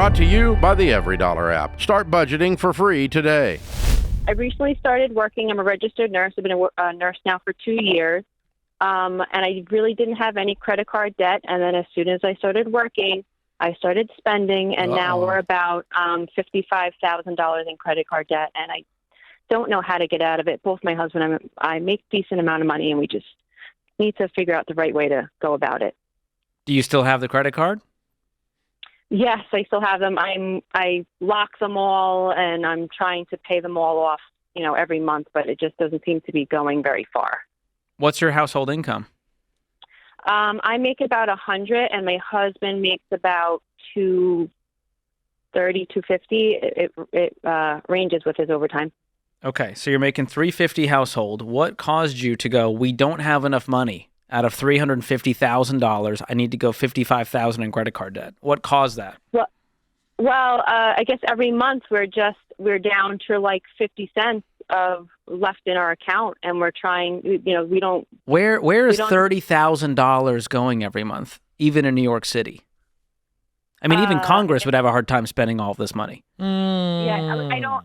Brought to you by the EveryDollar app. Start budgeting for free today. I recently started working. I'm a registered nurse. I've been a nurse now for 2 years. And I really didn't have any credit card debt. And then as soon as I started working, I started spending. And now we're about $55,000 in credit card debt. And I don't know how to get out of it. Both my husband and I make a decent amount of money, and we just need to figure out the right way to go about it. Do you still have the credit card? Yes, I still have them. I lock them all, and I'm trying to pay them all off, every month, but it just doesn't seem to be going very far. What's your household income? I make about $100, and my husband makes about $230, $250. It ranges with his overtime. Okay, so you're making $350 household. What caused you to go, we don't have enough money? Out of $350,000, I need to go $55,000 in credit card debt. What caused that? Well, I guess every month we're down to like 50 cents of left in our account, and we're trying. We don't. Where is $30,000 going every month? Even in New York City. I mean, even Congress would have a hard time spending all of this money. Yeah, I don't.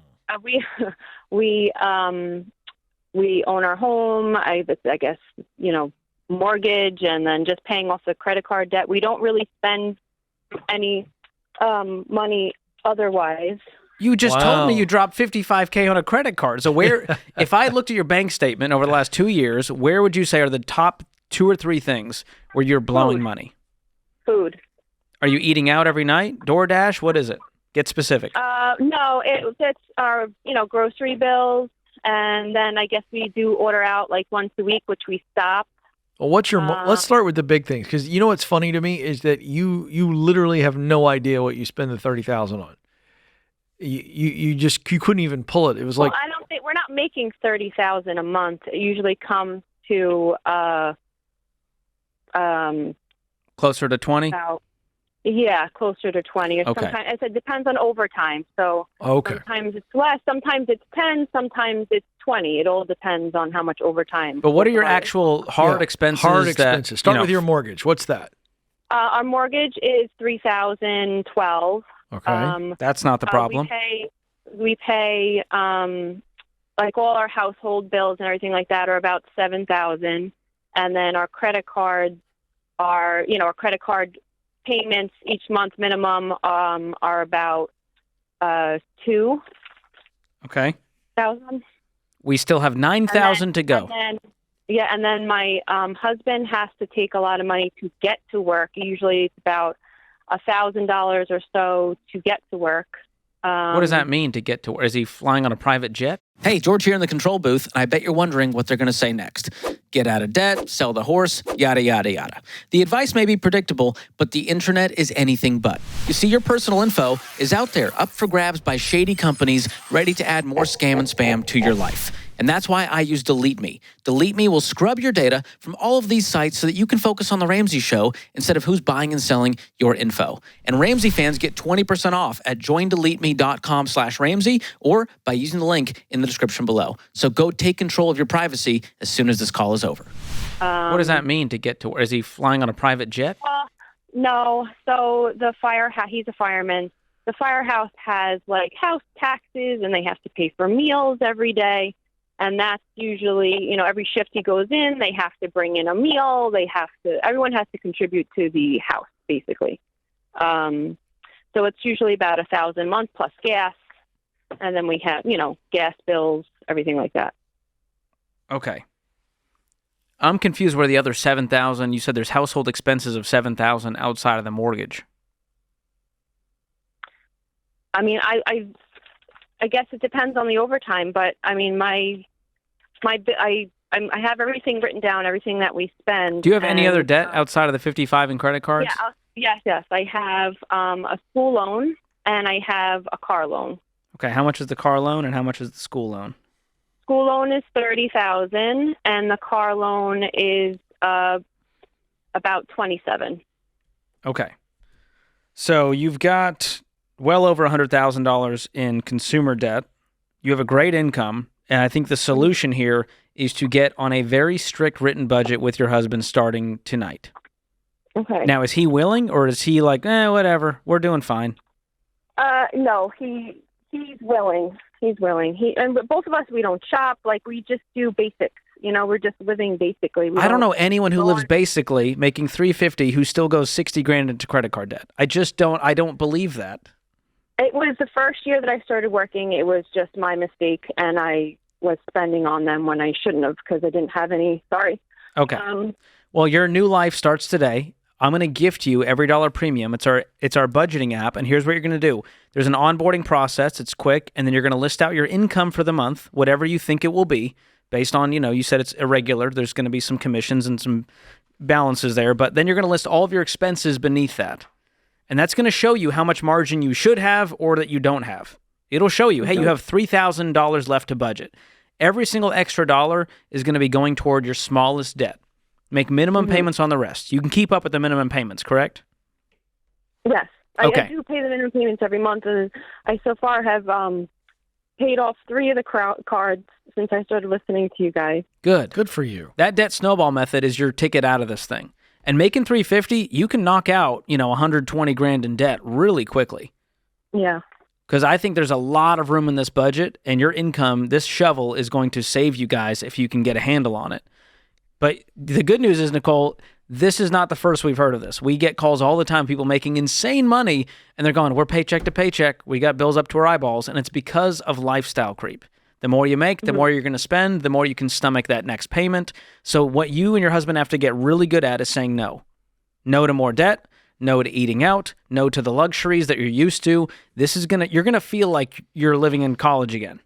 We own our home. I guess mortgage, and then just paying off the credit card debt. We don't really spend any money otherwise. You just told me you dropped $55K on a credit card. So if I looked at your bank statement over the last 2 years, where would you say are the top 2 or 3 things where you're blowing money? Food. Are you eating out every night? DoorDash? What is it? Get specific. No, it's our grocery bills, and then I guess we do order out like once a week, which we stop. Well, let's start with the big things, because what's funny to me is that you literally have no idea what you spend the $30,000 on. You couldn't even pull it. It was I don't think we're not making $30,000 a month. It usually comes to closer to 20. Closer to 20. Okay. Sometimes it depends on overtime. So sometimes it's less, sometimes it's 10, sometimes it's 20. It all depends on how much overtime. But what are your actual hard expenses? Hard expenses. Start with your mortgage. What's that? Our mortgage is $3,012. Okay. That's not the problem. We pay like all our household bills and everything like that are about $7,000, and then our credit cards are, our credit card payments each month minimum are about $2,000. Okay. We still have $9,000 to go. And then my husband has to take a lot of money to get to work. Usually it's about $1,000 or so to get to work. What does that mean, to get to work? Is he flying on a private jet? Hey, George here in the control booth, and I bet you're wondering what they're going to say next. Get out of debt, sell the horse, yada, yada, yada. The advice may be predictable, but the internet is anything but. You see, your personal info is out there, up for grabs by shady companies ready to add more scam and spam to your life. And that's why I use Delete Me. Delete Me will scrub your data from all of these sites so that you can focus on The Ramsey Show instead of who's buying and selling your info. And Ramsey fans get 20% off at joindeleteme.com/Ramsey or by using the link in the description below. So go take control of your privacy as soon as this call is over. What does that mean, to get to work? Is he flying on a private jet? No. So he's a fireman. The firehouse has like house taxes, and they have to pay for meals every day. And that's usually, every shift he goes in, they have to bring in a meal. Everyone has to contribute to the house, basically. So it's usually about $1,000 a month plus gas. And then we have, gas bills, everything like that. Okay. I'm confused where the other $7,000, you said there's household expenses of $7,000 outside of the mortgage. I mean, I guess it depends on the overtime, but I mean, I have everything written down, everything that we spend. Do you have any other debt outside of the 55 in credit cards? Yeah, yes. I have a school loan, and I have a car loan. Okay, how much is the car loan, and how much is the school loan? School loan is $30,000, and the car loan is about $27,000. Okay, so you've got well over $100,000 in consumer debt. You have a great income, and I think the solution here is to get on a very strict written budget with your husband starting tonight. Okay. Now, is he willing, or is he like, whatever, we're doing fine? No, he's willing. He's willing. But both of us, we don't shop. Like, we just do basics. We're just living basically. I don't know anyone who lives basically making $350 who still goes $60,000 into credit card debt. I don't believe that. It was the first year that I started working. It was just my mistake, and I was spending on them when I shouldn't have because I didn't have any. Sorry. Okay. Well, your new life starts today. I'm going to gift you Every Dollar Premium. It's our budgeting app, and here's what you're going to do. There's an onboarding process. It's quick, and then you're going to list out your income for the month, whatever you think it will be, based on, you said it's irregular. There's going to be some commissions and some balances there, but then you're going to list all of your expenses beneath that. And that's going to show you how much margin you should have or that you don't have. It'll show you, hey, you have $3,000 left to budget. Every single extra dollar is going to be going toward your smallest debt. Make minimum payments on the rest. You can keep up with the minimum payments, correct? Yes. Okay. I do pay the minimum payments every month, and I so far have paid off 3 of the cards since I started listening to you guys. Good for you. That debt snowball method is your ticket out of this thing. And making $350, you can knock out, $120,000 in debt really quickly. Yeah. Because I think there's a lot of room in this budget, and your income, this shovel, is going to save you guys if you can get a handle on it. But the good news is, Nicole, this is not the first we've heard of this. We get calls all the time, people making insane money, and they're going, we're paycheck to paycheck. We got bills up to our eyeballs, and it's because of lifestyle creep. The more you make, the more you're going to spend, the more you can stomach that next payment. So what you and your husband have to get really good at is saying no. No to more debt, no to eating out, no to the luxuries that you're used to. You're going to feel like you're living in college again.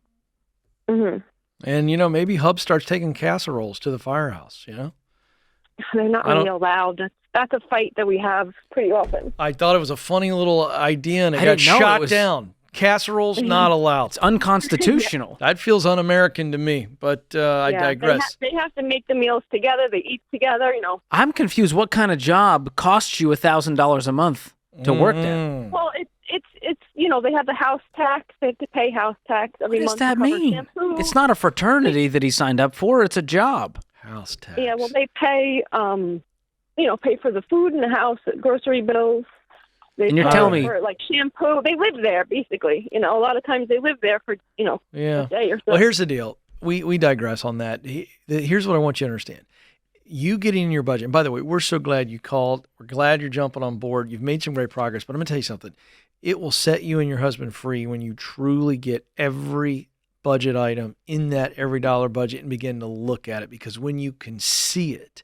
Mm-hmm. And, maybe Hub starts taking casseroles to the firehouse, They're not really allowed. That's a fight that we have pretty often. I thought it was a funny little idea, and it I got didn't know shot it was- down. Casseroles not allowed. It's unconstitutional. That feels un-American to me, but I digress. They have to make the meals together. They eat together, I'm confused. What kind of job costs you $1,000 a month to work there? Well, it's they have the house tax. They have to pay house tax every What month. does that to cover mean? shampoo. It's not a fraternity that he signed up for. It's a job. House tax. Yeah, well, they pay, pay for the food in the house, grocery bills. They And you're pay telling me- for, like, shampoo. They live there, basically. A lot of times they live there for, Yeah. a day or so. Well, here's the deal. We digress on that. Here's what I want you to understand. You get in your budget. And by the way, we're so glad you called. We're glad you're jumping on board. You've made some great progress. But I'm going to tell you something. It will set you and your husband free when you truly get every budget item in that every dollar budget and begin to look at it. Because when you can see it,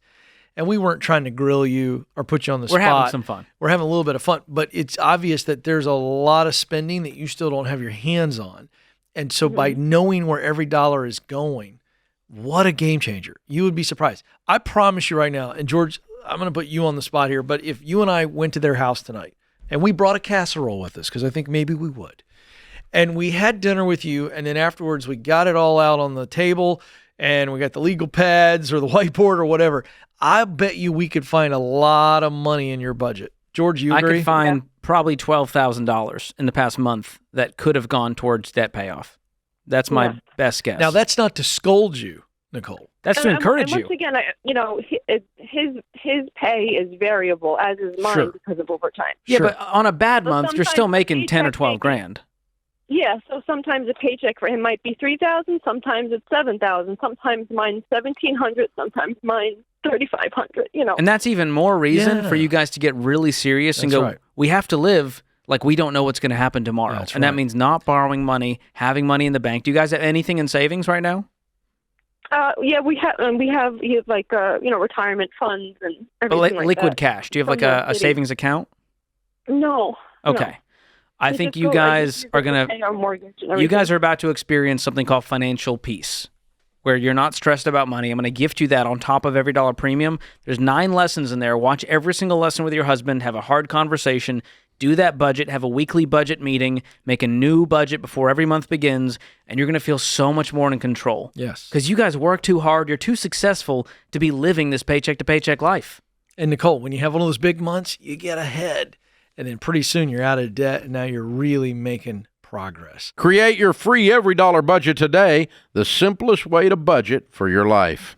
and we weren't trying to grill you or put you on the spot. We're having some fun. We're having a little bit of fun, but it's obvious that there's a lot of spending that you still don't have your hands on. And so by knowing where every dollar is going, what a game changer. You would be surprised. I promise you right now, and George, I'm going to put you on the spot here, but if you and I went to their house tonight and we brought a casserole with us, because I think maybe we would, and we had dinner with you, and then afterwards we got it all out on the table and we got the legal pads or the whiteboard or whatever, I bet you we could find a lot of money in your budget. George, you agree? I could find probably $12,000 in the past month that could have gone towards debt payoff. That's my best guess. Now, that's not to scold you, Nicole. That's to encourage and you. once again, his pay is variable, as is mine, Sure. because of overtime. Yeah, Sure. but on a bad But month, you're still sometimes making 10 or paycheck 12 grand. Yeah, so sometimes a paycheck for him might be $3,000, sometimes it's $7,000, sometimes mine's $1,700, sometimes mine's $3,500. And that's even more reason Yeah. for you guys to get really serious and That's go, right. we have to live like we don't know what's going to happen tomorrow. That's and that right. means not borrowing money, having money in the bank. Do you guys have anything in savings right now? Yeah, we have retirement funds and everything like Liquid that. cash. Do you have like From the a city. savings account? No. Okay. No. I We think just you go, guys are going pay our mortgage and to, you everything. guys are about to experience something called financial peace, where you're not stressed about money. I'm going to gift you that on top of every dollar premium. There's 9 lessons in there. Watch every single lesson with your husband. Have a hard conversation. Do that budget. Have a weekly budget meeting. Make a new budget before every month begins, and you're going to feel so much more in control. Yes. Because you guys work too hard. You're too successful to be living this paycheck-to-paycheck life. And Nicole, when you have one of those big months, you get ahead. And then pretty soon you're out of debt, and now you're really making progress. Create your free Every Dollar budget today, the simplest way to budget for your life.